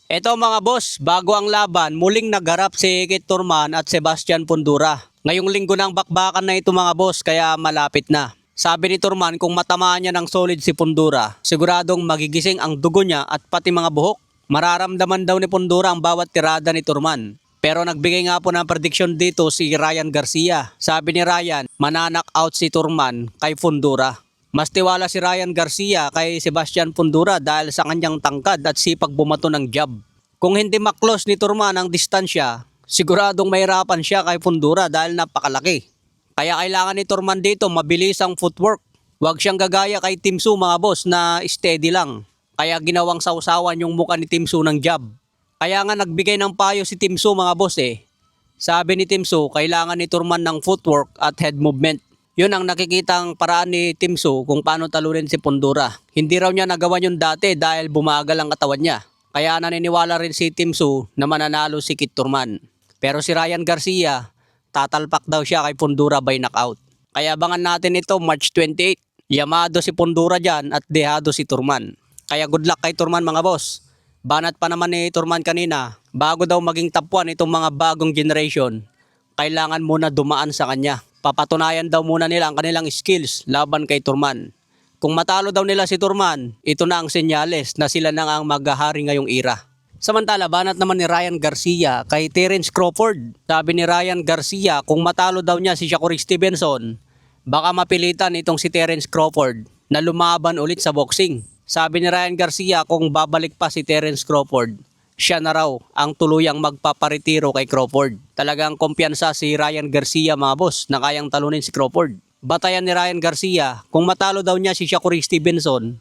Eto mga boss, bago ang laban, muling nagharap si Kit Turman at Sebastian Fundura. Ngayong linggo ng bakbakan na ito mga boss, kaya malapit na. Sabi ni Turman kung matamaan niya ng solid si Fundura, siguradong magigising ang dugo niya at pati mga buhok. Mararamdaman daw ni Fundura ang bawat tirada ni Turman. Pero nagbigay nga po ng prediction dito si Ryan Garcia. Sabi ni Ryan, mananak out si Turman kay Fundura. Mas tiwala si Ryan Garcia kay Sebastian Fundura dahil sa kanyang tangkad at sipag bumato ng jab. Kung hindi maklose ni Turman ang distansya, siguradong mahirapan siya kay Fundura dahil napakalaki. Kaya kailangan ni Turman dito mabilis ang footwork. Huwag siyang gagaya kay Tim Tszyu mga boss na steady lang. Kaya ginawang sausawan yung mukha ni Tim Tszyu ng jab. Kaya nga nagbigay ng payo si Tim Tszyu mga boss eh. Sabi ni Tim Tszyu, kailangan ni Turman ng footwork at head movement. Yun ang nakikitang paraan ni Tim Tszyu kung paano talunin si Fundura. Hindi raw niya nagawa yun dati dahil bumagal ang katawan niya. Kaya naniniwala rin si Tim Tszyu na mananalo si Kit Turman. Pero si Ryan Garcia, tatalpak daw siya kay Fundura by knockout. Kaya abangan natin ito March 28. Yamado si Fundura dyan at dehado si Turman. Kaya good luck kay Turman mga boss. Banat pa naman ni Turman kanina, bago daw maging top 1 itong mga bagong generation, kailangan muna dumaan sa kanya. Papatunayan daw muna nila ang kanilang skills laban kay Turman. Kung matalo daw nila si Turman, ito na ang senyales na sila na ang maghahari ngayong era. Samantala, banat naman ni Ryan Garcia kay Terence Crawford. Sabi ni Ryan Garcia, kung matalo daw niya si Shakur Stevenson, baka mapilitan itong si Terence Crawford na lumaban ulit sa boxing. Sabi ni Ryan Garcia, kung babalik pa si Terence Crawford, siya na raw ang tuluyang magpaparetiro kay Crawford. Talagang kumpiyansa si Ryan Garcia mga boss na kayang talunin si Crawford. Batayan ni Ryan Garcia, kung matalo daw niya si Shakur Stevenson,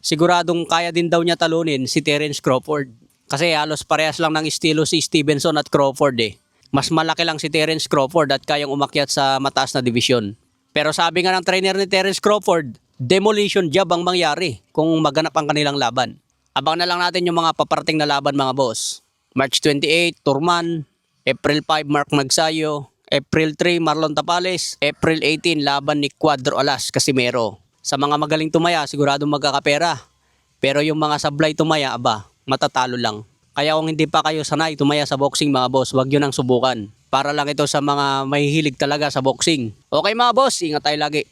siguradong kaya din daw niya talunin si Terence Crawford. Kasi halos parehas lang ng estilo si Stevenson at Crawford eh. Mas malaki lang si Terence Crawford at kayang umakyat sa mataas na division. Pero sabi nga ng trainer ni Terence Crawford, demolition job ang mangyari kung maganap ang kanilang laban. Abang na lang natin yung mga paparating na laban mga boss. March 28, Turman. April 5, Mark Magsayo. April 3, Marlon Tapales. April 18, laban ni Cuadro Alas Casimero. Sa mga magaling tumaya, siguradong magkakapera. Pero yung mga sablay tumaya, matatalo lang. Kaya kung hindi pa kayo sanay tumaya sa boxing mga boss, wag yun ang subukan. Para lang ito sa mga mahihilig talaga sa boxing. Okay mga boss, ingat tayo lagi.